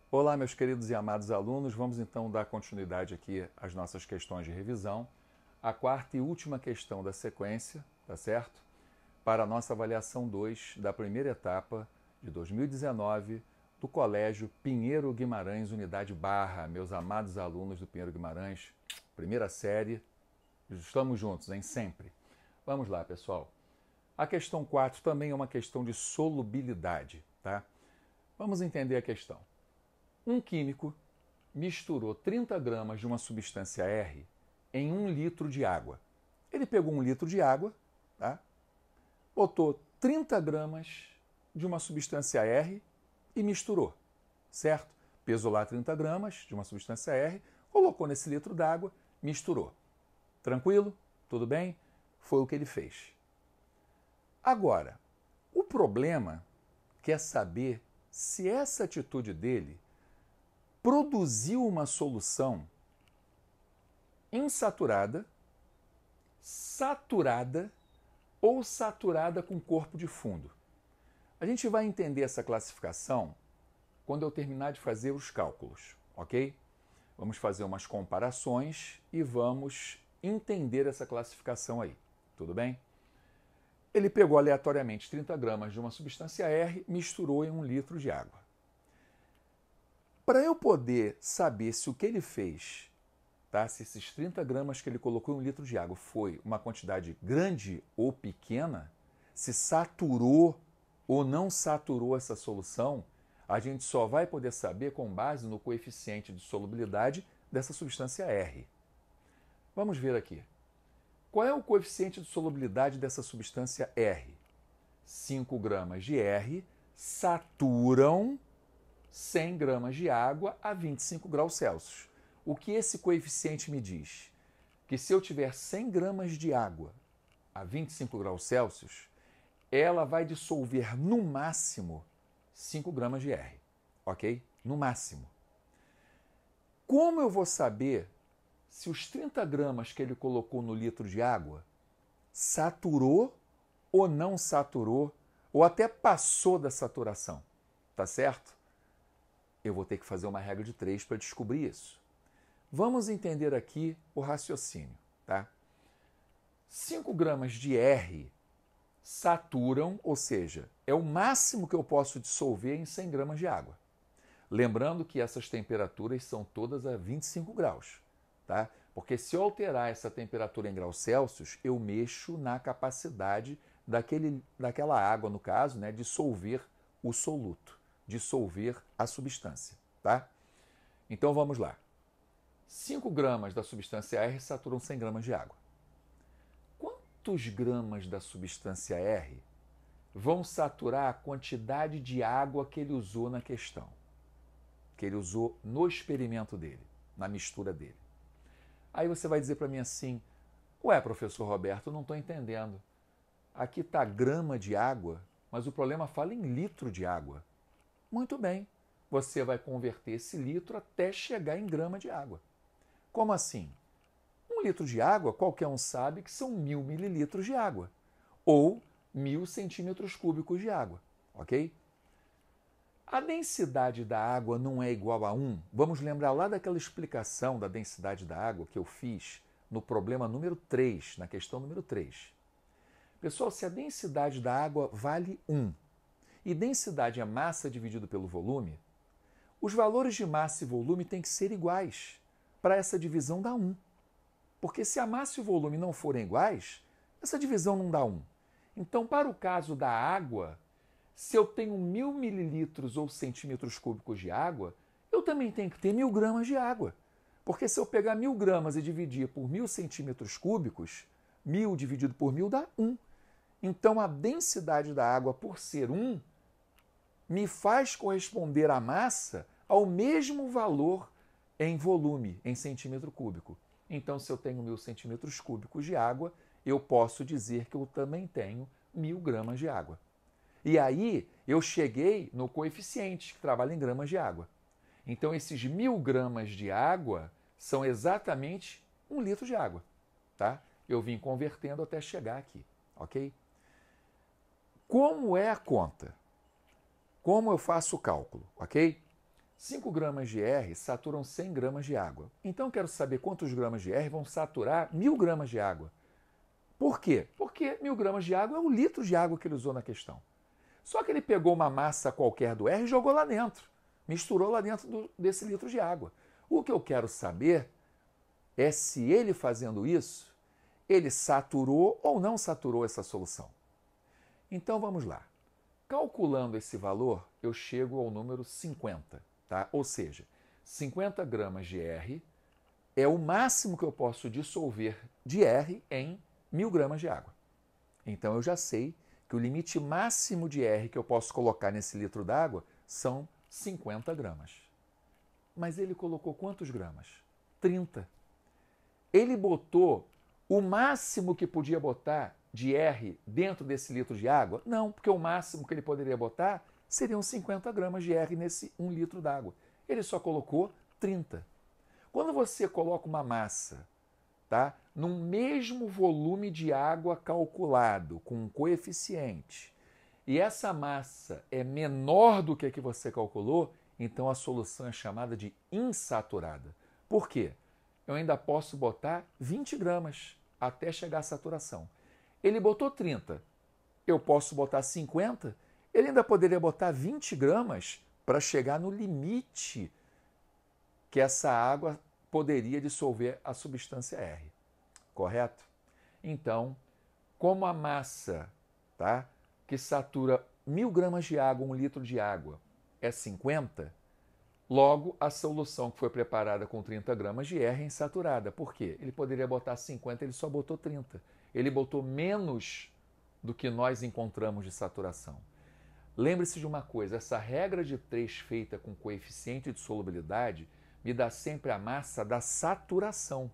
Olá, meus queridos e amados alunos, vamos então dar continuidade aqui às nossas questões de revisão. A quarta e última questão da sequência, tá certo? Para a nossa avaliação 2 da primeira etapa de 2019 do Colégio Pinheiro Guimarães, Unidade Barra. Meus amados alunos do Pinheiro Guimarães, primeira série, estamos juntos, hein? Sempre. Vamos lá, pessoal. A questão 4 também é uma questão de solubilidade, tá? Vamos entender a questão. Um químico misturou 30 gramas de uma substância R em 1 litro de água. Ele pegou 1 litro de água, tá? Botou 30 gramas de uma substância R e misturou, certo? Pesou lá 30 gramas de uma substância R, colocou nesse litro d'água, misturou. Tranquilo? Tudo bem? Foi o que ele fez. Agora, o problema quer saber se essa atitude dele produziu uma solução insaturada, saturada ou saturada com corpo de fundo. A gente vai entender essa classificação quando eu terminar de fazer os cálculos, ok? Vamos fazer umas comparações e vamos entender essa classificação aí, tudo bem? Ele pegou aleatoriamente 30 gramas de uma substância R, misturou em 1 litro de água. Para eu poder saber se o que ele fez, tá? Se esses 30 gramas que ele colocou em 1 litro de água foi uma quantidade grande ou pequena, se saturou ou não saturou essa solução, a gente só vai poder saber com base no coeficiente de solubilidade dessa substância R. Vamos ver aqui. Qual é o coeficiente de solubilidade dessa substância R? 5 gramas de R saturam 100 gramas de água a 25 graus Celsius. O que esse coeficiente me diz? Que se eu tiver 100 gramas de água a 25 graus Celsius, ela vai dissolver no máximo 5 gramas de R, ok? No máximo. Como eu vou saber se os 30 gramas que ele colocou no litro de água saturou ou não saturou, ou até passou da saturação, tá certo? Eu vou ter que fazer uma regra de 3 para descobrir isso. Vamos entender aqui o raciocínio, tá? 5 gramas de R saturam, ou seja, é o máximo que eu posso dissolver em 100 gramas de água. Lembrando que essas temperaturas são todas a 25 graus, tá? Porque se eu alterar essa temperatura em graus Celsius, eu mexo na capacidade daquela água, no caso, né, dissolver o soluto, dissolver a substância, tá? Então vamos lá. 5 gramas da substância R saturam 100 gramas de água. Quantos gramas da substância R vão saturar a quantidade de água que ele usou na questão? Que ele usou no experimento dele, na mistura dele. Aí você vai dizer para mim assim, ué, professor Roberto, eu não estou entendendo. Aqui está grama de água, mas o problema fala em litro de água. Muito bem, você vai converter esse litro até chegar em grama de água. Como assim? 1 litro de água, qualquer um sabe que são 1000 mililitros de água, ou 1000 centímetros cúbicos de água, ok? A densidade da água não é igual a 1. Vamos lembrar lá daquela explicação da densidade da água que eu fiz no problema número 3, na questão número 3. Pessoal, se a densidade da água vale 1, e densidade é massa dividido pelo volume, os valores de massa e volume têm que ser iguais para essa divisão dar 1. Porque se a massa e o volume não forem iguais, essa divisão não dá 1. Então, para o caso da água, se eu tenho 1000 mililitros ou centímetros cúbicos de água, eu também tenho que ter 1000 gramas de água. Porque se eu pegar 1000 gramas e dividir por 1000 centímetros cúbicos, 1000 dividido por 1000 dá 1. Então, a densidade da água, por ser 1, me faz corresponder a massa ao mesmo valor em volume, em centímetro cúbico. Então, se eu tenho 1000 centímetros cúbicos de água, eu posso dizer que eu também tenho 1000 gramas de água. E aí, eu cheguei no coeficiente, que trabalha em gramas de água. Então, esses 1000 gramas de água são exatamente 1 litro de água. tá? Eu vim convertendo até chegar aqui, ok? Como é a conta? Como eu faço o cálculo, ok? 5 gramas de R saturam 100 gramas de água. Então, eu quero saber quantos gramas de R vão saturar 1.000 gramas de água. Por quê? Porque 1.000 gramas de água é o litro de água que ele usou na questão. Só que ele pegou uma massa qualquer do R e jogou lá dentro. Misturou lá dentro desse litro de água. O que eu quero saber é se ele fazendo isso, ele saturou ou não saturou essa solução. Então vamos lá. Calculando esse valor, eu chego ao número 50, tá? Ou seja, 50 gramas de R é o máximo que eu posso dissolver de R em 1.000 gramas de água. Então eu já sei que o limite máximo de R que eu posso colocar nesse litro d'água são 50 gramas. Mas ele colocou quantos gramas? 30. Ele botou o máximo que podia botar de R dentro desse litro de água? Não, porque o máximo que ele poderia botar seriam 50 gramas de R nesse 1 litro d'água. Ele só colocou 30. Quando você coloca uma massa, tá, num mesmo volume de água calculado, com um coeficiente, e essa massa é menor do que a que você calculou, então a solução é chamada de insaturada. Por quê? Eu ainda posso botar 20 gramas até chegar à saturação. Ele botou 30, eu posso botar 50, ele ainda poderia botar 20 gramas para chegar no limite que essa água poderia dissolver a substância R. Correto? Então, como a massa, tá, que satura 1.000 gramas de água, 1 litro de água, é 50, logo a solução que foi preparada com 30 gramas de R é insaturada. Por quê? Ele poderia botar 50, ele só botou 30. Ele botou menos do que nós encontramos de saturação. Lembre-se de uma coisa, essa regra de 3 feita com coeficiente de solubilidade me dá sempre a massa da saturação.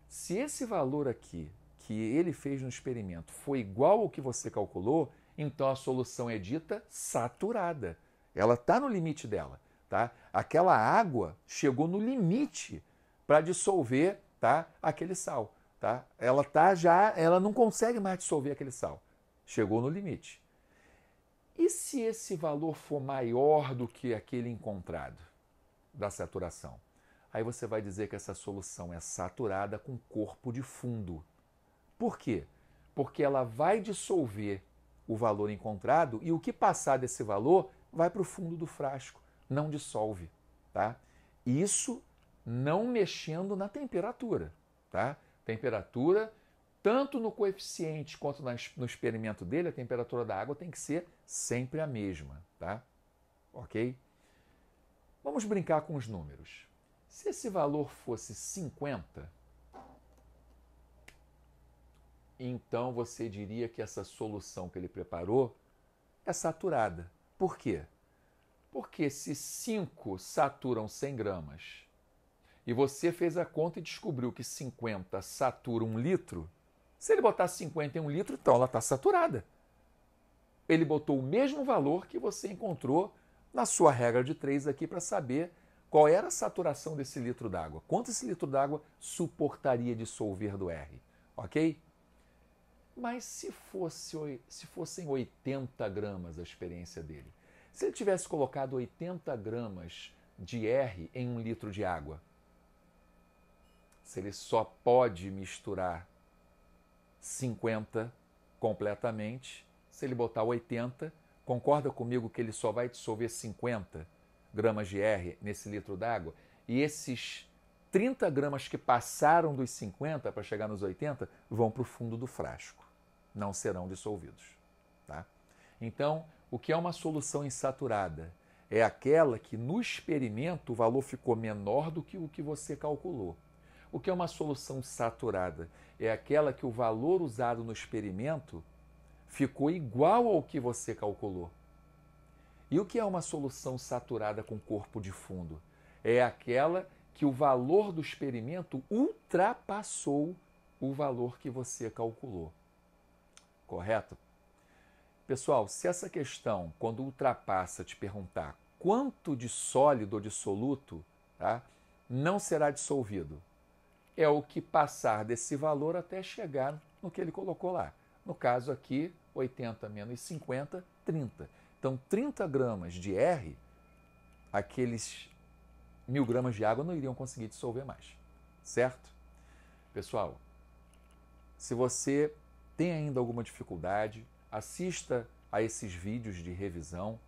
Se esse valor aqui, que ele fez no experimento, foi igual ao que você calculou, então a solução é dita saturada. Ela está no limite dela. Tá? Aquela água chegou no limite para dissolver, tá, aquele sal. Tá? Ela não consegue mais dissolver aquele sal. Chegou no limite. E se esse valor for maior do que aquele encontrado da saturação? Aí você vai dizer que essa solução é saturada com corpo de fundo. Por quê? Porque ela vai dissolver o valor encontrado e o que passar desse valor vai para o fundo do frasco, não dissolve. Tá? Isso não mexendo na temperatura. Tá? Temperatura, tanto no coeficiente quanto no experimento dele, a temperatura da água tem que ser sempre a mesma. Tá? Ok? Vamos brincar com os números. Se esse valor fosse 50, então você diria que essa solução que ele preparou é saturada. Por quê? Porque se 5 saturam 100 gramas e você fez a conta e descobriu que 50 satura 1 litro, se ele botar 50 em 1 litro, então ela está saturada. Ele botou o mesmo valor que você encontrou na sua regra de 3 aqui para saber qual era a saturação desse litro d'água. Quanto esse litro d'água suportaria dissolver do R, ok? Mas se fossem 80 gramas a experiência dele, se ele tivesse colocado 80 gramas de R em 1 litro de água, se ele só pode misturar 50 completamente, se ele botar 80, concorda comigo que ele só vai dissolver 50 gramas de R nesse litro d'água? E esses 30 gramas que passaram dos 50 para chegar nos 80 vão para o fundo do frasco. Não serão dissolvidos. Tá? Então, o que é uma solução insaturada? É aquela que no experimento o valor ficou menor do que o que você calculou. O que é uma solução saturada? É aquela que o valor usado no experimento ficou igual ao que você calculou. E o que é uma solução saturada com corpo de fundo? É aquela que o valor do experimento ultrapassou o valor que você calculou. Correto? Pessoal, se essa questão, quando ultrapassa, te perguntar quanto de sólido ou dissoluto, tá, não será dissolvido, é o que passar desse valor até chegar no que ele colocou lá. No caso aqui, 80 menos 50, 30. Então, 30 gramas de R, aqueles 1000 gramas de água não iriam conseguir dissolver mais, certo? Pessoal, se você tem ainda alguma dificuldade, assista a esses vídeos de revisão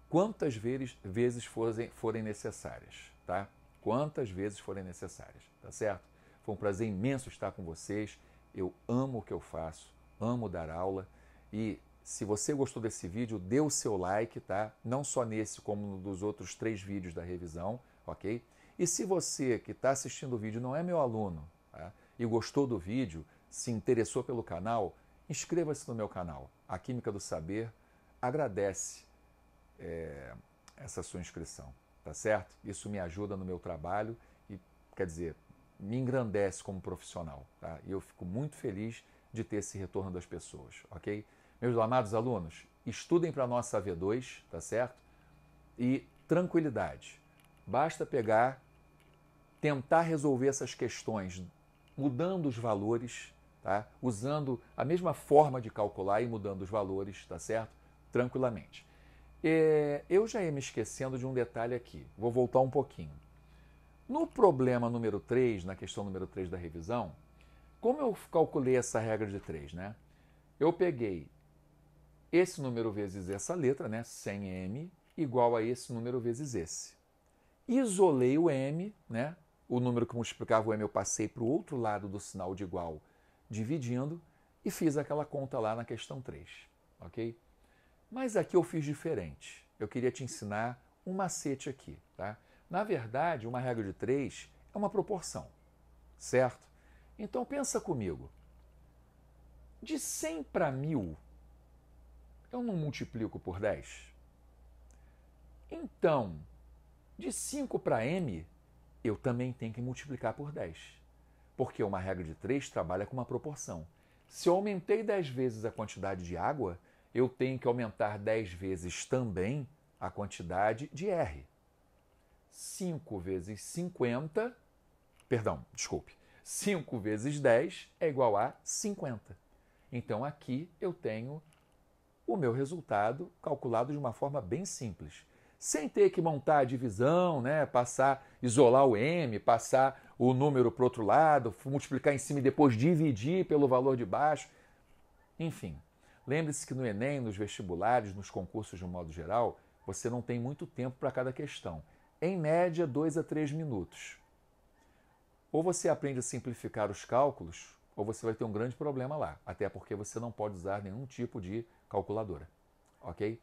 quantas vezes forem necessárias, tá? Quantas vezes forem necessárias, tá certo? Foi um prazer imenso estar com vocês. Eu amo o que eu faço, amo dar aula. E se você gostou desse vídeo, dê o seu like, tá? Não só nesse, como nos outros 3 vídeos da revisão, ok? E se você que está assistindo o vídeo não é meu aluno, tá? E gostou do vídeo, se interessou pelo canal, inscreva-se no meu canal. A Química do Saber agradece essa sua inscrição, tá certo? Isso me ajuda no meu trabalho e, quer dizer, me engrandece como profissional, tá? E eu fico muito feliz de ter esse retorno das pessoas, ok? Meus amados alunos, estudem para a nossa V2, tá certo? E tranquilidade. Basta pegar, tentar resolver essas questões mudando os valores, tá? Usando a mesma forma de calcular e mudando os valores, tá certo? Tranquilamente. Eu já ia me esquecendo de um detalhe aqui. Vou voltar um pouquinho. No problema número 3, na questão número 3 da revisão, como eu calculei essa regra de 3, né? Eu peguei esse número vezes essa letra, né? 100m, igual a esse número vezes esse. Isolei o m, né? O número que multiplicava o m eu passei para o outro lado do sinal de igual, dividindo, e fiz aquela conta lá na questão 3, ok? Mas aqui eu fiz diferente. Eu queria te ensinar um macete aqui, tá? Na verdade, uma regra de 3 é uma proporção, certo? Então pensa comigo. De 100 para 1000, eu não multiplico por 10? Então, de 5 para m, eu também tenho que multiplicar por 10. Porque uma regra de 3 trabalha com uma proporção. Se eu aumentei 10 vezes a quantidade de água, eu tenho que aumentar 10 vezes também a quantidade de R. 5 vezes 50, perdão, desculpe, 5 vezes 10 é igual a 50. Então aqui eu tenho o meu resultado calculado de uma forma bem simples, sem ter que montar a divisão, né? Isolar o m, passar o número para o outro lado, multiplicar em cima e depois dividir pelo valor de baixo. Enfim, lembre-se que no Enem, nos vestibulares, nos concursos de um modo geral, você não tem muito tempo para cada questão. Em média, 2 a 3 minutos. Ou você aprende a simplificar os cálculos, ou você vai ter um grande problema lá, até porque você não pode usar nenhum tipo de calculadora, ok?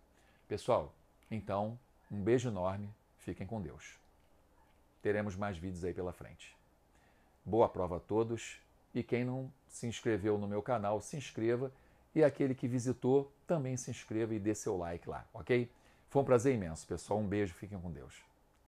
Pessoal, então, um beijo enorme, fiquem com Deus. Teremos mais vídeos aí pela frente. Boa prova a todos, e quem não se inscreveu no meu canal, se inscreva, e aquele que visitou, também se inscreva e dê seu like lá, ok? Foi um prazer imenso, pessoal. Um beijo, fiquem com Deus.